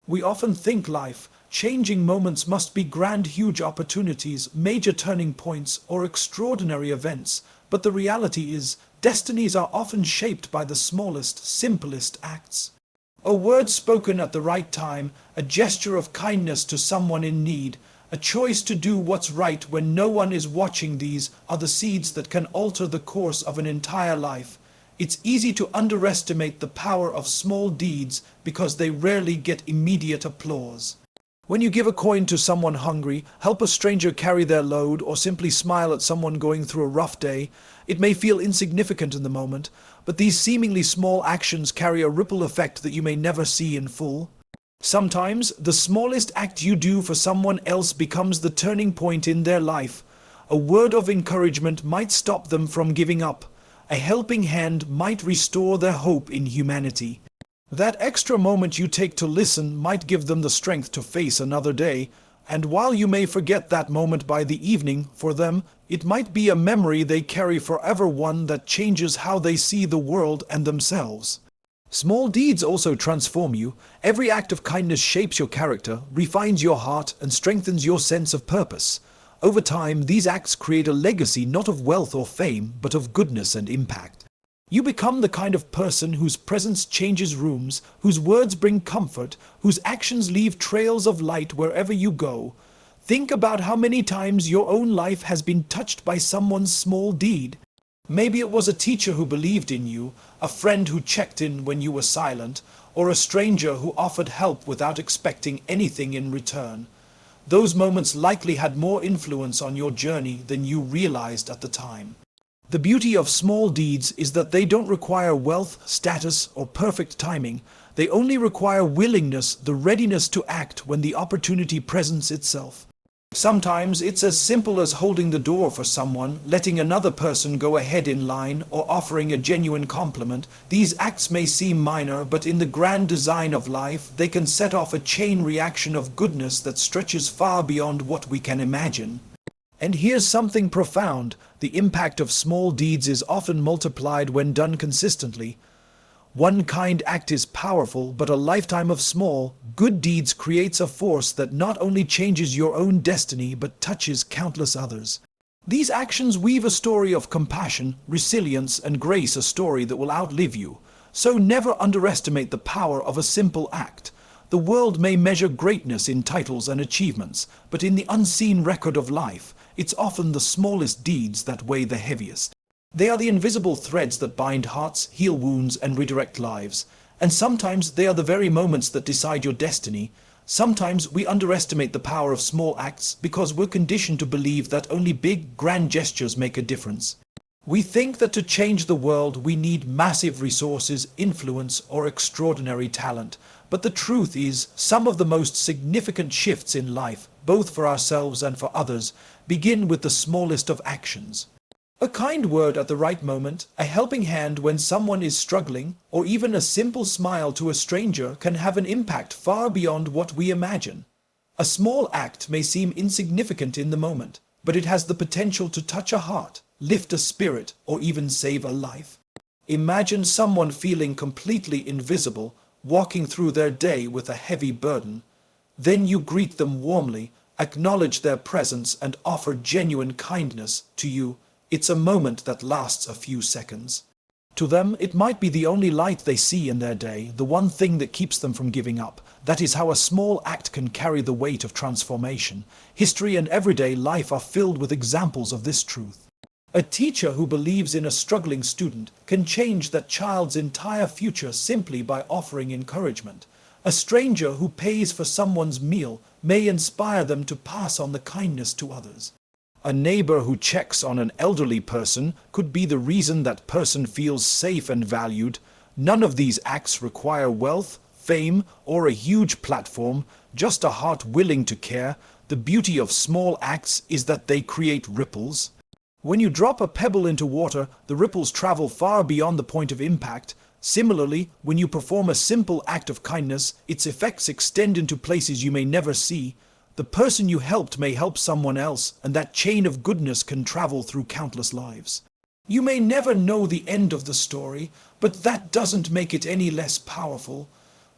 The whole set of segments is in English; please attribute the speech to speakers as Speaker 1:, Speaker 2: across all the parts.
Speaker 1: We often think life-changing moments must be grand, huge opportunities, major turning points, or extraordinary events, but the reality is, destinies are often shaped by the smallest, simplest acts. A word spoken at the right time, a gesture of kindness to someone in need, a choice to do what's right when no one is watching. These are the seeds that can alter the course of an entire life. It's easy to underestimate the power of small deeds because they rarely get immediate applause. When you give a coin to someone hungry, help a stranger carry their load, or simply smile at someone going through a rough day, it may feel insignificant in the moment, but these seemingly small actions carry a ripple effect that you may never see in full. Sometimes, the smallest act you do for someone else becomes the turning point in their life. A word of encouragement might stop them from giving up. A helping hand might restore their hope in humanity. That extra moment you take to listen might give them the strength to face another day, and while you may forget that moment by the evening, for them, it might be a memory they carry forever, one that changes how they see the world and themselves. Small deeds also transform you. Every act of kindness shapes your character, refines your heart, and strengthens your sense of purpose. Over time, these acts create a legacy not of wealth or fame, but of goodness and impact. You become the kind of person whose presence changes rooms, whose words bring comfort, whose actions leave trails of light wherever you go. Think about how many times your own life has been touched by someone's small deed. Maybe it was a teacher who believed in you, a friend who checked in when you were silent, or a stranger who offered help without expecting anything in return. Those moments likely had more influence on your journey than you realized at the time. The beauty of small deeds is that they don't require wealth, status, or perfect timing. They only require willingness, the readiness to act when the opportunity presents itself. Sometimes it's as simple as holding the door for someone, letting another person go ahead in line, or offering a genuine compliment. These acts may seem minor, but in the grand design of life, they can set off a chain reaction of goodness that stretches far beyond what we can imagine. And here's something profound: the impact of small deeds is often multiplied when done consistently. One kind act is powerful, but a lifetime of small, good deeds creates a force that not only changes your own destiny, but touches countless others. These actions weave a story of compassion, resilience, and grace, a story that will outlive you. So never underestimate the power of a simple act. The world may measure greatness in titles and achievements, but in the unseen record of life, it's often the smallest deeds that weigh the heaviest. They are the invisible threads that bind hearts, heal wounds, and redirect lives. And sometimes they are the very moments that decide your destiny. Sometimes we underestimate the power of small acts because we're conditioned to believe that only big, grand gestures make a difference. We think that to change the world we need massive resources, influence, or extraordinary talent. But the truth is, some of the most significant shifts in life, both for ourselves and for others, begin with the smallest of actions. A kind word at the right moment, a helping hand when someone is struggling, or even a simple smile to a stranger can have an impact far beyond what we imagine. A small act may seem insignificant in the moment, but it has the potential to touch a heart, lift a spirit, or even save a life. Imagine someone feeling completely invisible, walking through their day with a heavy burden. Then you greet them warmly, acknowledge their presence, and offer genuine kindness to you. It's a moment that lasts a few seconds. To them, it might be the only light they see in their day, the one thing that keeps them from giving up. That is how a small act can carry the weight of transformation. History and everyday life are filled with examples of this truth. A teacher who believes in a struggling student can change that child's entire future simply by offering encouragement. A stranger who pays for someone's meal may inspire them to pass on the kindness to others. A neighbor who checks on an elderly person could be the reason that person feels safe and valued. None of these acts require wealth, fame, or a huge platform, just a heart willing to care. The beauty of small acts is that they create ripples. When you drop a pebble into water, the ripples travel far beyond the point of impact. Similarly, when you perform a simple act of kindness, its effects extend into places you may never see. The person you helped may help someone else, and that chain of goodness can travel through countless lives. You may never know the end of the story, but that doesn't make it any less powerful.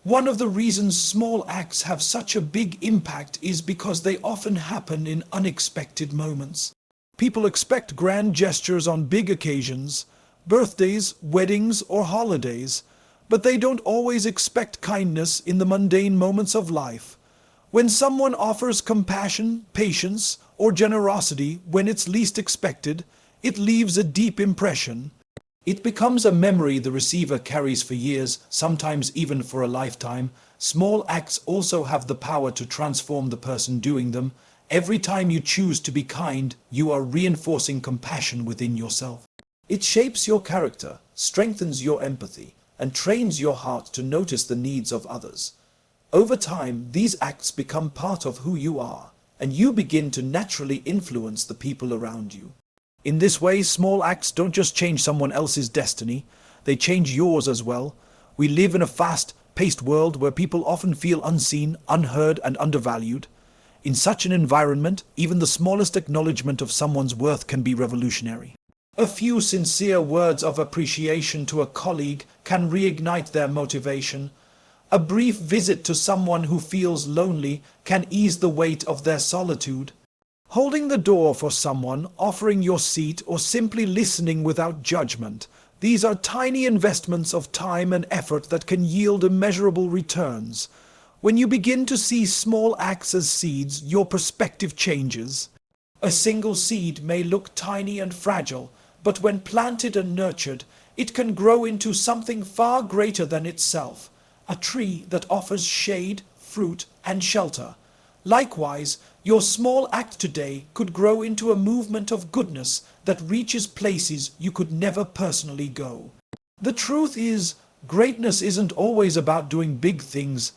Speaker 1: One of the reasons small acts have such a big impact is because they often happen in unexpected moments. People expect grand gestures on big occasions, birthdays, weddings, or holidays, but they don't always expect kindness in the mundane moments of life. When someone offers compassion, patience, or generosity when it's least expected, it leaves a deep impression. It becomes a memory the receiver carries for years, sometimes even for a lifetime. Small acts also have the power to transform the person doing them. Every time you choose to be kind, you are reinforcing compassion within yourself. It shapes your character, strengthens your empathy, and trains your heart to notice the needs of others. Over time, these acts become part of who you are, and you begin to naturally influence the people around you. In this way, small acts don't just change someone else's destiny, they change yours as well. We live in a fast-paced world where people often feel unseen, unheard, and undervalued. In such an environment, even the smallest acknowledgement of someone's worth can be revolutionary. A few sincere words of appreciation to a colleague can reignite their motivation. A brief visit to someone who feels lonely can ease the weight of their solitude. Holding the door for someone, offering your seat, or simply listening without judgment. These are tiny investments of time and effort that can yield immeasurable returns. When you begin to see small acts as seeds, your perspective changes. A single seed may look tiny and fragile, but when planted and nurtured, it can grow into something far greater than itself. A tree that offers shade, fruit, and shelter. Likewise, your small act today could grow into a movement of goodness that reaches places you could never personally go. The truth is, greatness isn't always about doing big things.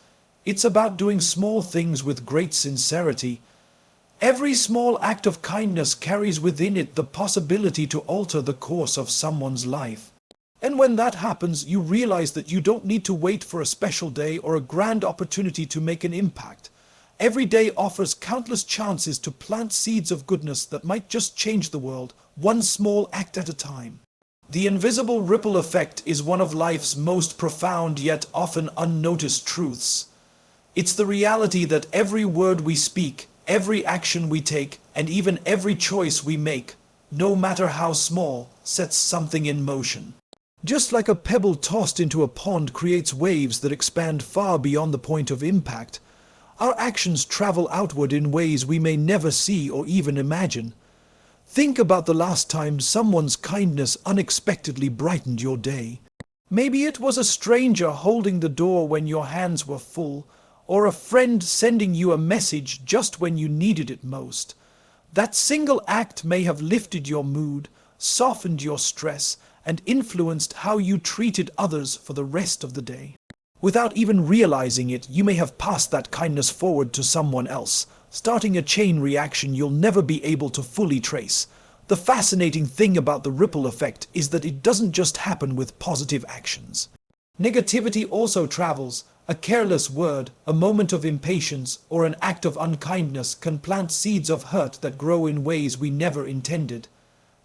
Speaker 1: It's about doing small things with great sincerity. Every small act of kindness carries within it the possibility to alter the course of someone's life. And when that happens, you realize that you don't need to wait for a special day or a grand opportunity to make an impact. Every day offers countless chances to plant seeds of goodness that might just change the world, one small act at a time. The invisible ripple effect is one of life's most profound yet often unnoticed truths. It's the reality that every word we speak, every action we take, and even every choice we make, no matter how small, sets something in motion. Just like a pebble tossed into a pond creates waves that expand far beyond the point of impact, our actions travel outward in ways we may never see or even imagine. Think about the last time someone's kindness unexpectedly brightened your day. Maybe it was a stranger holding the door when your hands were full, or a friend sending you a message just when you needed it most. That single act may have lifted your mood, softened your stress, and influenced how you treated others for the rest of the day. Without even realizing it, you may have passed that kindness forward to someone else, starting a chain reaction you'll never be able to fully trace. The fascinating thing about the ripple effect is that it doesn't just happen with positive actions. Negativity also travels. A careless word, a moment of impatience, or an act of unkindness can plant seeds of hurt that grow in ways we never intended.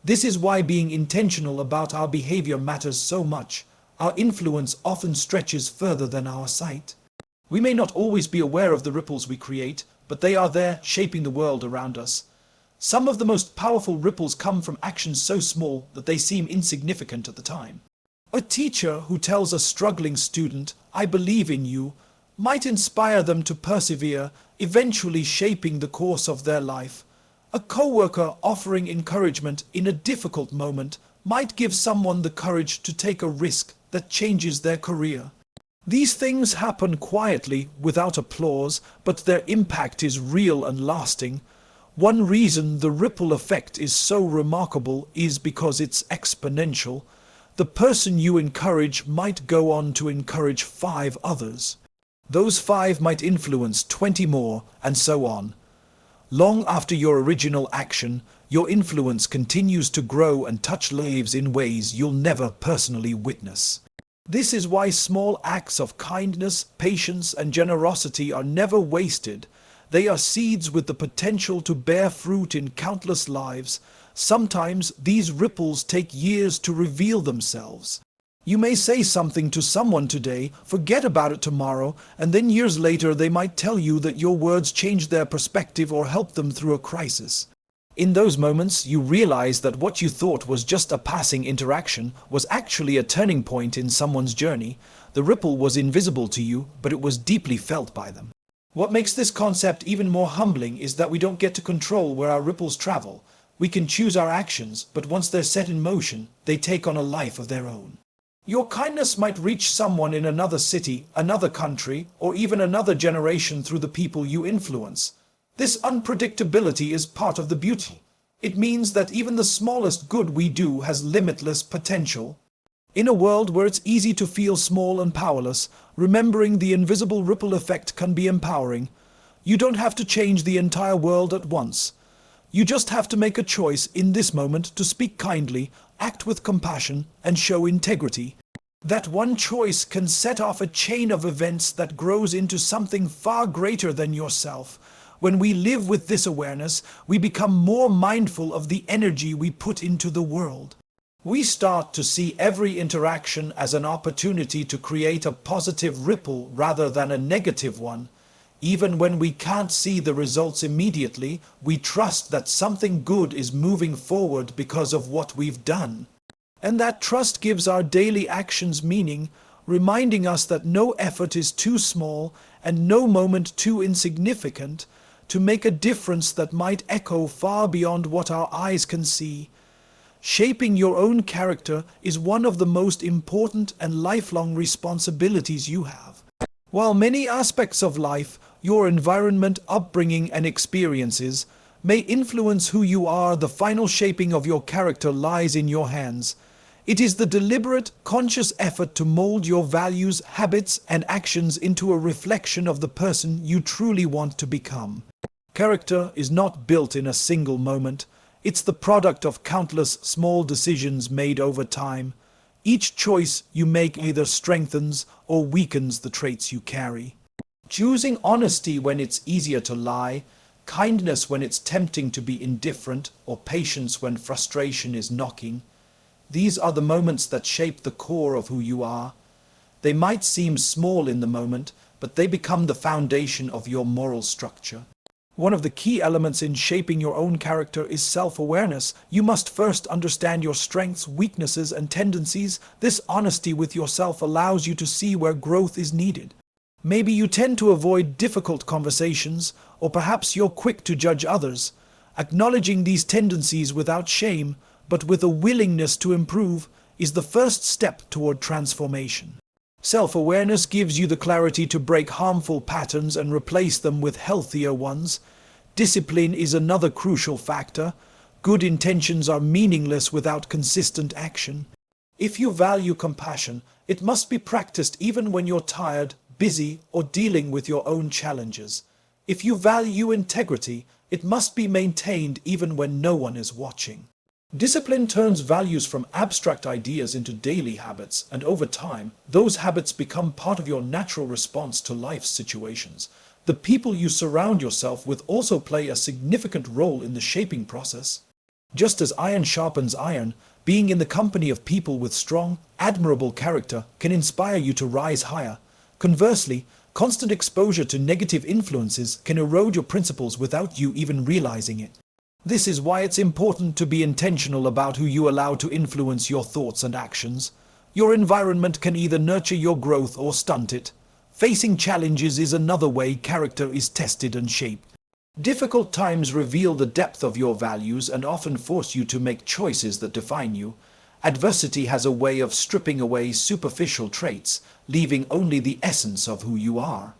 Speaker 1: This is why being intentional about our behavior matters so much. Our influence often stretches further than our sight. We may not always be aware of the ripples we create, but they are there, shaping the world around us. Some of the most powerful ripples come from actions so small that they seem insignificant at the time. A teacher who tells a struggling student, "I believe in you," might inspire them to persevere, eventually shaping the course of their life. A co-worker offering encouragement in a difficult moment might give someone the courage to take a risk that changes their career. These things happen quietly, without applause, but their impact is real and lasting. One reason the ripple effect is so remarkable is because it's exponential. The person you encourage might go on to encourage 5 others. Those 5 might influence 20 more, and so on. Long after your original action, your influence continues to grow and touch lives in ways you'll never personally witness. This is why small acts of kindness, patience, and generosity are never wasted. They are seeds with the potential to bear fruit in countless lives. Sometimes these ripples take years to reveal themselves. You may say something to someone today, forget about it tomorrow, and then years later they might tell you that your words changed their perspective or helped them through a crisis. In those moments, you realize that what you thought was just a passing interaction was actually a turning point in someone's journey. The ripple was invisible to you, but it was deeply felt by them. What makes this concept even more humbling is that we don't get to control where our ripples travel. We can choose our actions, but once they're set in motion, they take on a life of their own. Your kindness might reach someone in another city, another country, or even another generation through the people you influence. This unpredictability is part of the beauty. It means that even the smallest good we do has limitless potential. In a world where it's easy to feel small and powerless, remembering the invisible ripple effect can be empowering. You don't have to change the entire world at once. You just have to make a choice in this moment to speak kindly, act with compassion, and show integrity. That one choice can set off a chain of events that grows into something far greater than yourself. When we live with this awareness, we become more mindful of the energy we put into the world. We start to see every interaction as an opportunity to create a positive ripple rather than a negative one. Even when we can't see the results immediately, we trust that something good is moving forward because of what we've done. And that trust gives our daily actions meaning, reminding us that no effort is too small and no moment too insignificant to make a difference that might echo far beyond what our eyes can see. Shaping your own character is one of the most important and lifelong responsibilities you have. While many aspects of life, your environment, upbringing, and experiences may influence who you are, the final shaping of your character lies in your hands. It is the deliberate, conscious effort to mold your values, habits, and actions into a reflection of the person you truly want to become. Character is not built in a single moment. It's the product of countless small decisions made over time. Each choice you make either strengthens or weakens the traits you carry. Choosing honesty when it's easier to lie, kindness when it's tempting to be indifferent, or patience when frustration is knocking. These are the moments that shape the core of who you are. They might seem small in the moment, but they become the foundation of your moral structure. One of the key elements in shaping your own character is self-awareness. You must first understand your strengths, weaknesses, and tendencies. This honesty with yourself allows you to see where growth is needed. Maybe you tend to avoid difficult conversations, or perhaps you're quick to judge others. Acknowledging these tendencies without shame, but with a willingness to improve, is the first step toward transformation. Self-awareness gives you the clarity to break harmful patterns and replace them with healthier ones. Discipline is another crucial factor. Good intentions are meaningless without consistent action. If you value compassion, it must be practiced even when you're tired, busy, or dealing with your own challenges. If you value integrity, it must be maintained even when no one is watching. Discipline turns values from abstract ideas into daily habits, and over time, those habits become part of your natural response to life's situations. The people you surround yourself with also play a significant role in the shaping process. Just as iron sharpens iron, being in the company of people with strong, admirable character can inspire you to rise higher. Conversely, constant exposure to negative influences can erode your principles without you even realizing it. This is why it's important to be intentional about who you allow to influence your thoughts and actions. Your environment can either nurture your growth or stunt it. Facing challenges is another way character is tested and shaped. Difficult times reveal the depth of your values and often force you to make choices that define you. Adversity has a way of stripping away superficial traits, leaving only the essence of who you are.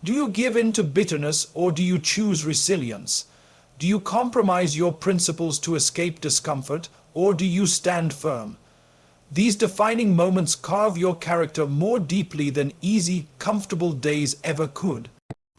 Speaker 1: Do you give in to bitterness or do you choose resilience? Do you compromise your principles to escape discomfort, or do you stand firm? These defining moments carve your character more deeply than easy, comfortable days ever could.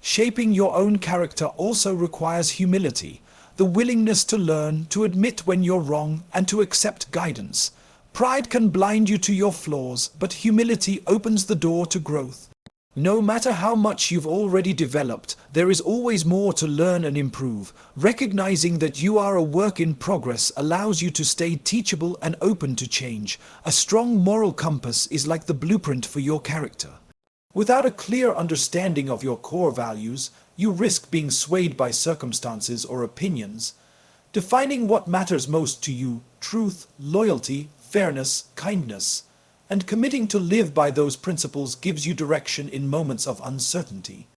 Speaker 1: Shaping your own character also requires humility, the willingness to learn, to admit when you're wrong, and to accept guidance. Pride can blind you to your flaws, but humility opens the door to growth. No matter how much you've already developed, there is always more to learn and improve. Recognizing that you are a work in progress allows you to stay teachable and open to change. A strong moral compass is like the blueprint for your character. Without a clear understanding of your core values, you risk being swayed by circumstances or opinions. Defining what matters most to you, truth, loyalty, fairness, kindness, and committing to live by those principles gives you direction in moments of uncertainty.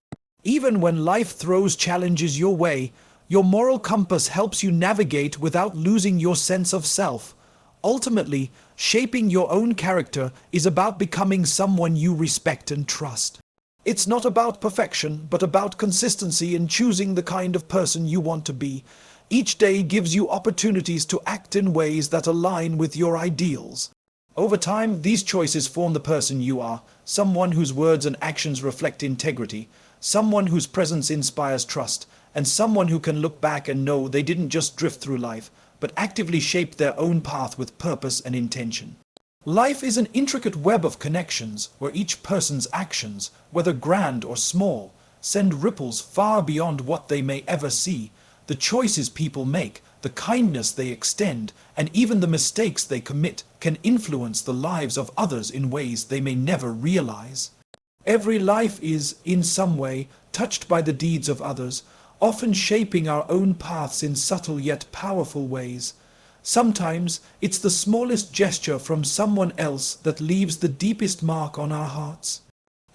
Speaker 1: Even when life throws challenges your way, your moral compass helps you navigate without losing your sense of self. Ultimately, shaping your own character is about becoming someone you respect and trust. It's not about perfection, but about consistency in choosing the kind of person you want to be. Each day gives you opportunities to act in ways that align with your ideals. Over time, these choices form the person you are, someone whose words and actions reflect integrity, someone whose presence inspires trust, and someone who can look back and know they didn't just drift through life, but actively shape their own path with purpose and intention. Life is an intricate web of connections where each person's actions, whether grand or small, send ripples far beyond what they may ever see. The choices people make, the kindness they extend, and even the mistakes they commit can influence the lives of others in ways they may never realize. Every life is, in some way, touched by the deeds of others, often shaping our own paths in subtle yet powerful ways. Sometimes it's the smallest gesture from someone else that leaves the deepest mark on our hearts.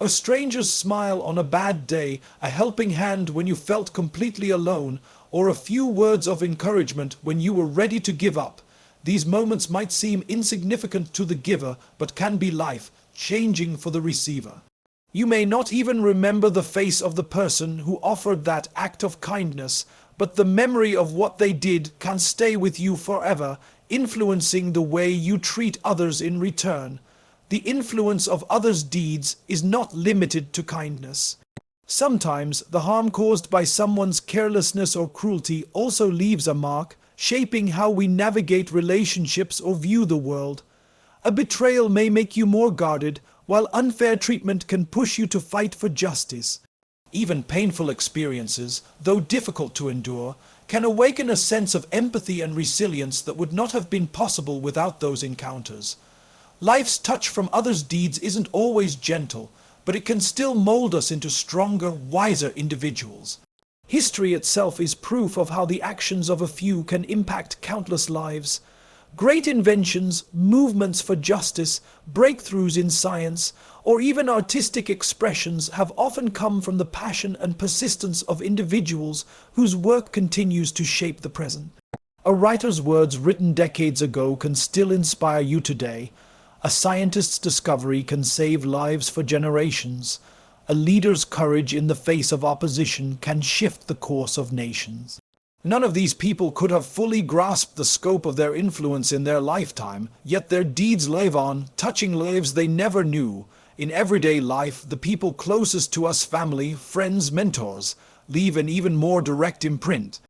Speaker 1: A stranger's smile on a bad day, a helping hand when you felt completely alone, or a few words of encouragement when you were ready to give up. These moments might seem insignificant to the giver, but can be life-changing for the receiver. You may not even remember the face of the person who offered that act of kindness, but the memory of what they did can stay with you forever, influencing the way you treat others in return. The influence of others' deeds is not limited to kindness. Sometimes the harm caused by someone's carelessness or cruelty also leaves a mark, shaping how we navigate relationships or view the world. A betrayal may make you more guarded, while unfair treatment can push you to fight for justice. Even painful experiences, though difficult to endure, can awaken a sense of empathy and resilience that would not have been possible without those encounters. Life's touch from others' deeds isn't always gentle, but it can still mold us into stronger, wiser individuals. History itself is proof of how the actions of a few can impact countless lives. Great inventions, movements for justice, breakthroughs in science, or even artistic expressions have often come from the passion and persistence of individuals whose work continues to shape the present. A writer's words written decades ago can still inspire you today. A scientist's discovery can save lives for generations. A leader's courage in the face of opposition can shift the course of nations. None of these people could have fully grasped the scope of their influence in their lifetime, yet their deeds live on, touching lives they never knew. In everyday life, the people closest to us, family, friends, mentors, leave an even more direct imprint.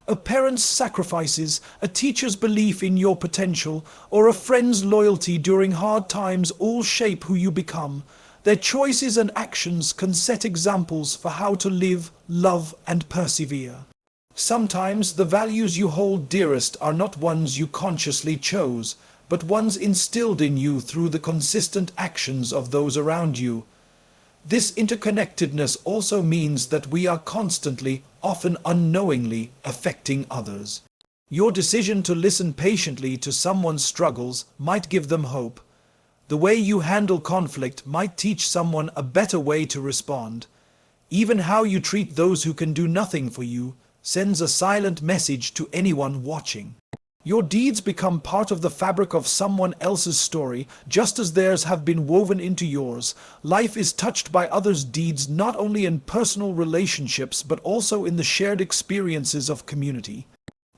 Speaker 1: A parent's sacrifices, a teacher's belief in your potential, or a friend's loyalty during hard times all shape who you become. Their choices and actions can set examples for how to live, love, and persevere. Sometimes the values you hold dearest are not ones you consciously chose, but ones instilled in you through the consistent actions of those around you. This interconnectedness also means that we are constantly, often unknowingly, affecting others. Your decision to listen patiently to someone's struggles might give them hope. The way you handle conflict might teach someone a better way to respond. Even how you treat those who can do nothing for you sends a silent message to anyone watching. Your deeds become part of the fabric of someone else's story, just as theirs have been woven into yours. Life is touched by others' deeds not only in personal relationships but also in the shared experiences of community.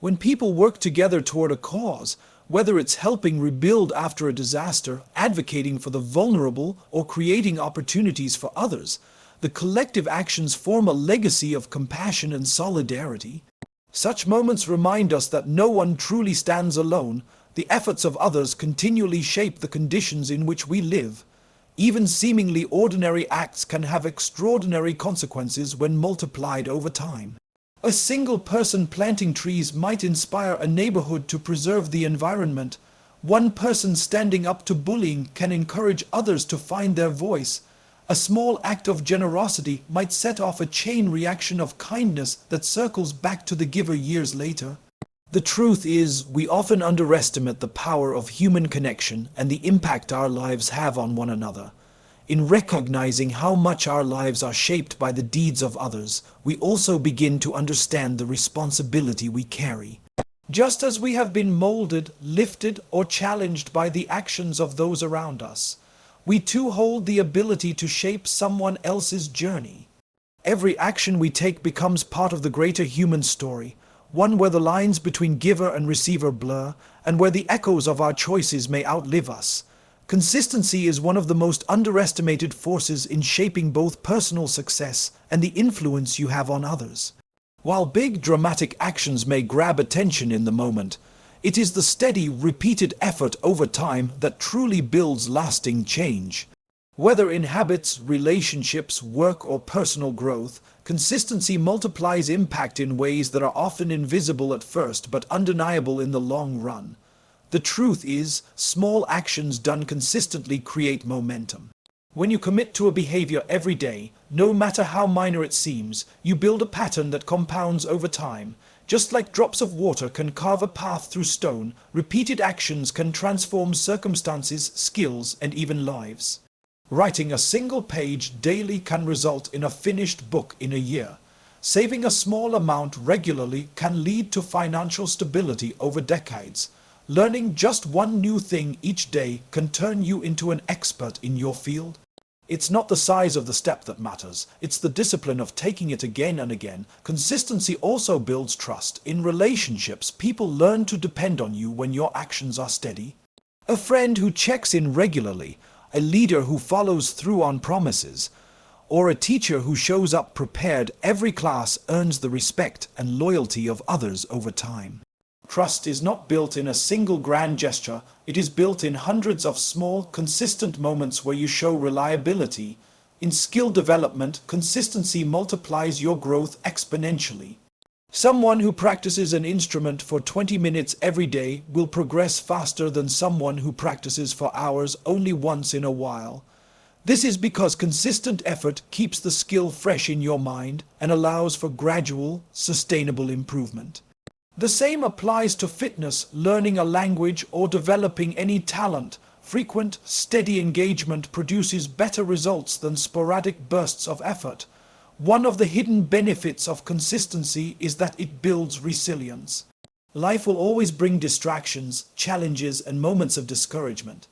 Speaker 1: When people work together toward a cause, whether it's helping rebuild after a disaster, advocating for the vulnerable, or creating opportunities for others, the collective actions form a legacy of compassion and solidarity. Such moments remind us that no one truly stands alone. The efforts of others continually shape the conditions in which we live. Even seemingly ordinary acts can have extraordinary consequences when multiplied over time. A single person planting trees might inspire a neighborhood to preserve the environment. One person standing up to bullying can encourage others to find their voice. A small act of generosity might set off a chain reaction of kindness that circles back to the giver years later. The truth is, we often underestimate the power of human connection and the impact our lives have on one another. In recognizing how much our lives are shaped by the deeds of others, we also begin to understand the responsibility we carry. Just as we have been molded, lifted, or challenged by the actions of those around us, we too hold the ability to shape someone else's journey. Every action we take becomes part of the greater human story, one where the lines between giver and receiver blur, and where the echoes of our choices may outlive us. Consistency is one of the most underestimated forces in shaping both personal success and the influence you have on others. While big dramatic actions may grab attention in the moment, it is the steady, repeated effort over time that truly builds lasting change. Whether in habits, relationships, work, or personal growth, consistency multiplies impact in ways that are often invisible at first but undeniable in the long run. The truth is, small actions done consistently create momentum. When you commit to a behavior every day, no matter how minor it seems, you build a pattern that compounds over time. Just like drops of water can carve a path through stone, repeated actions can transform circumstances, skills, and even lives. Writing a single page daily can result in a finished book in a year. Saving a small amount regularly can lead to financial stability over decades. Learning just one new thing each day can turn you into an expert in your field. It's not the size of the step that matters, it's the discipline of taking it again and again. Consistency also builds trust. In relationships, people learn to depend on you when your actions are steady. A friend who checks in regularly, a leader who follows through on promises, or a teacher who shows up prepared, every class earns the respect and loyalty of others over time. Trust is not built in a single grand gesture, it is built in hundreds of small, consistent moments where you show reliability. In skill development, consistency multiplies your growth exponentially. Someone who practices an instrument for 20 minutes every day will progress faster than someone who practices for hours only once in a while. This is because consistent effort keeps the skill fresh in your mind and allows for gradual, sustainable improvement. The same applies to fitness, learning a language, or developing any talent. Frequent, steady engagement produces better results than sporadic bursts of effort. One of the hidden benefits of consistency is that it builds resilience. Life will always bring distractions, challenges, and moments of discouragement.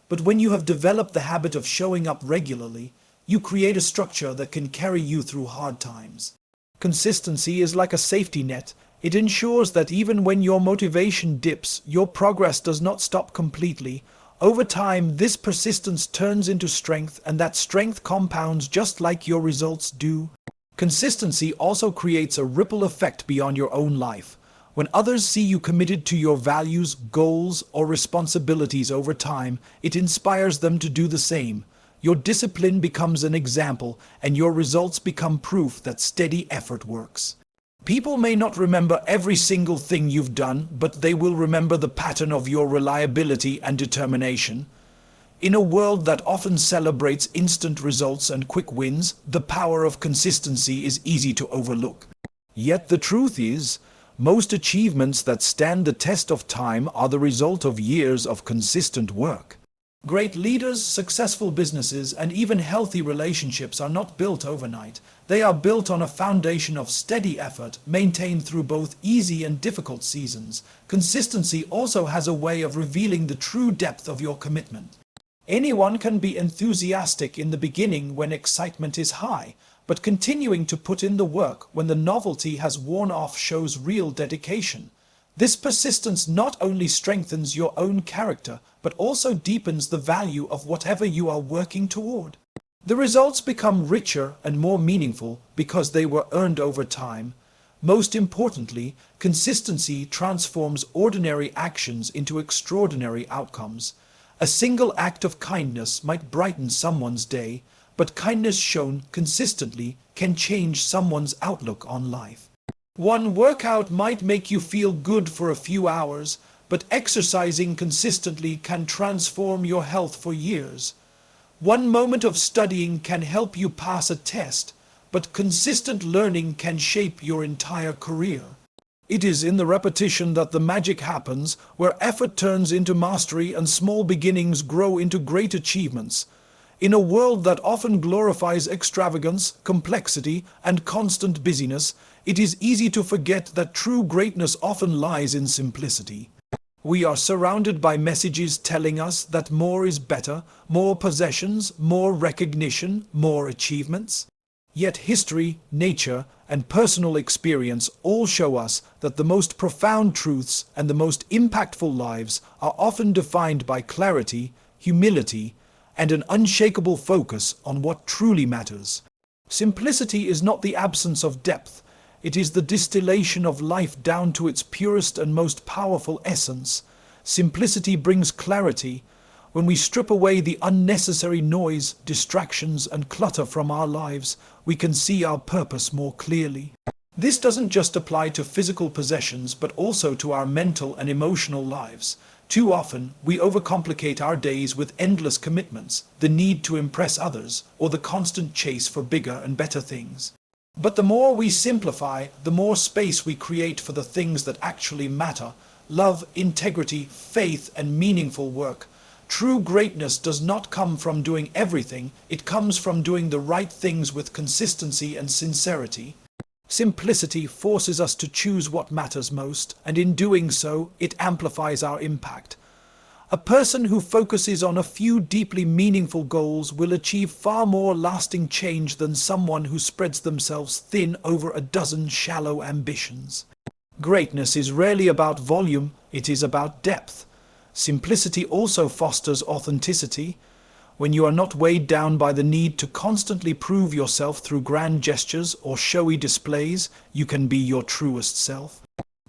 Speaker 1: But when you have developed the habit of showing up regularly, you create a structure that can carry you through hard times. Consistency is like a safety net. It ensures that even when your motivation dips, your progress does not stop completely. Over time, this persistence turns into strength, and that strength compounds just like your results do. Consistency also creates a ripple effect beyond your own life. When others see you committed to your values, goals, or responsibilities over time, it inspires them to do the same. Your discipline becomes an example, and your results become proof that steady effort works. People may not remember every single thing you've done, but they will remember the pattern of your reliability and determination. In a world that often celebrates instant results and quick wins, the power of consistency is easy to overlook. Yet the truth is, most achievements that stand the test of time are the result of years of consistent work. Great leaders, successful businesses, and even healthy relationships are not built overnight. They are built on a foundation of steady effort, maintained through both easy and difficult seasons. Consistency also has a way of revealing the true depth of your commitment. Anyone can be enthusiastic in the beginning when excitement is high, but continuing to put in the work when the novelty has worn off shows real dedication. This persistence not only strengthens your own character, but also deepens the value of whatever you are working toward. The results become richer and more meaningful because they were earned over time. Most importantly, consistency transforms ordinary actions into extraordinary outcomes. A single act of kindness might brighten someone's day, but kindness shown consistently can change someone's outlook on life. One workout might make you feel good for a few hours, but exercising consistently can transform your health for years. One moment of studying can help you pass a test, but consistent learning can shape your entire career. It is in the repetition that the magic happens, where effort turns into mastery and small beginnings grow into great achievements. In a world that often glorifies extravagance, complexity, and constant busyness, it is easy to forget that true greatness often lies in simplicity. We are surrounded by messages telling us that more is better, more possessions, more recognition, more achievements. Yet history, nature, and personal experience all show us that the most profound truths and the most impactful lives are often defined by clarity, humility, and an unshakable focus on what truly matters. Simplicity is not the absence of depth, it is the distillation of life down to its purest and most powerful essence. Simplicity brings clarity. When we strip away the unnecessary noise, distractions, and clutter from our lives, we can see our purpose more clearly. This doesn't just apply to physical possessions, but also to our mental and emotional lives. Too often, we overcomplicate our days with endless commitments, the need to impress others, or the constant chase for bigger and better things. But the more we simplify, the more space we create for the things that actually matter: love, integrity, faith, and meaningful work. True greatness does not come from doing everything, it comes from doing the right things with consistency and sincerity. Simplicity forces us to choose what matters most, and in doing so, it amplifies our impact. A person who focuses on a few deeply meaningful goals will achieve far more lasting change than someone who spreads themselves thin over a dozen shallow ambitions. Greatness is rarely about volume, it is about depth. Simplicity also fosters authenticity. When you are not weighed down by the need to constantly prove yourself through grand gestures or showy displays, you can be your truest self.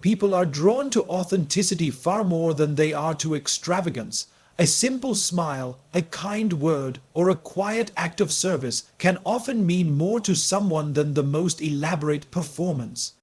Speaker 1: People are drawn to authenticity far more than they are to extravagance. A simple smile, a kind word, or a quiet act of service can often mean more to someone than the most elaborate performance.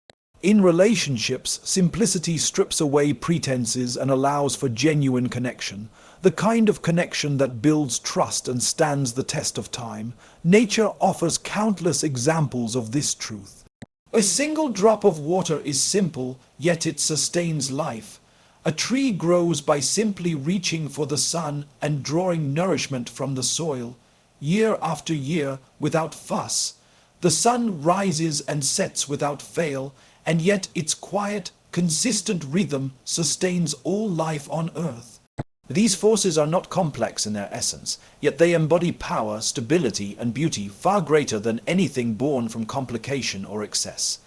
Speaker 1: In relationships, simplicity strips away pretenses and allows for genuine connection, the kind of connection that builds trust and stands the test of time. Nature offers countless examples of this truth. A single drop of water is simple, yet it sustains life. A tree grows by simply reaching for the sun and drawing nourishment from the soil. Year after year, without fuss, the sun rises and sets without fail, and yet its quiet, consistent rhythm sustains all life on earth. These forces are not complex in their essence, yet they embody power, stability, and beauty far greater than anything born from complication or excess.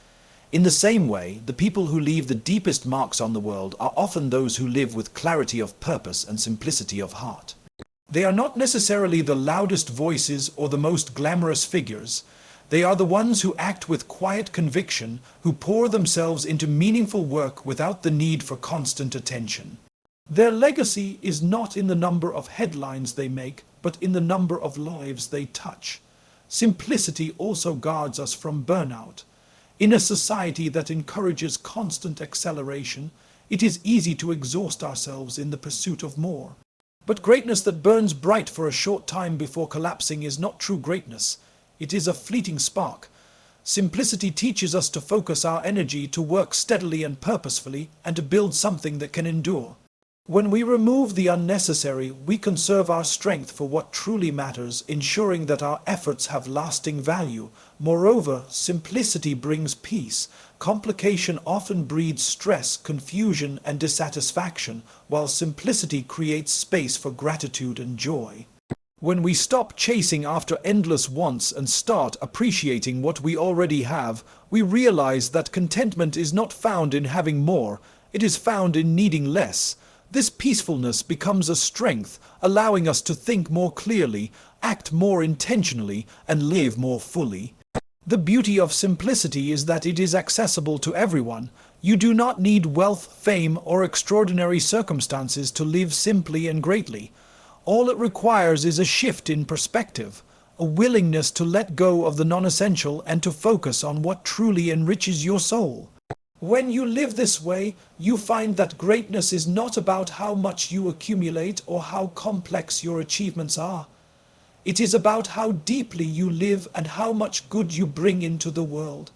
Speaker 1: In the same way, the people who leave the deepest marks on the world are often those who live with clarity of purpose and simplicity of heart. They are not necessarily the loudest voices or the most glamorous figures. They are the ones who act with quiet conviction, who pour themselves into meaningful work without the need for constant attention. Their legacy is not in the number of headlines they make, but in the number of lives they touch. Simplicity also guards us from burnout. In a society that encourages constant acceleration, it is easy to exhaust ourselves in the pursuit of more. But greatness that burns bright for a short time before collapsing is not true greatness. It is a fleeting spark. Simplicity teaches us to focus our energy, to work steadily and purposefully, and to build something that can endure. When we remove the unnecessary, we conserve our strength for what truly matters, ensuring that our efforts have lasting value. Moreover, simplicity brings peace. Complication often breeds stress, confusion, and dissatisfaction, while simplicity creates space for gratitude and joy. When we stop chasing after endless wants and start appreciating what we already have, we realize that contentment is not found in having more, it is found in needing less. This peacefulness becomes a strength, allowing us to think more clearly, act more intentionally, and live more fully. The beauty of simplicity is that it is accessible to everyone. You do not need wealth, fame, or extraordinary circumstances to live simply and greatly. All it requires is a shift in perspective, a willingness to let go of the non-essential and to focus on what truly enriches your soul. When you live this way, you find that greatness is not about how much you accumulate or how complex your achievements are. It is about how deeply you live and how much good you bring into the world.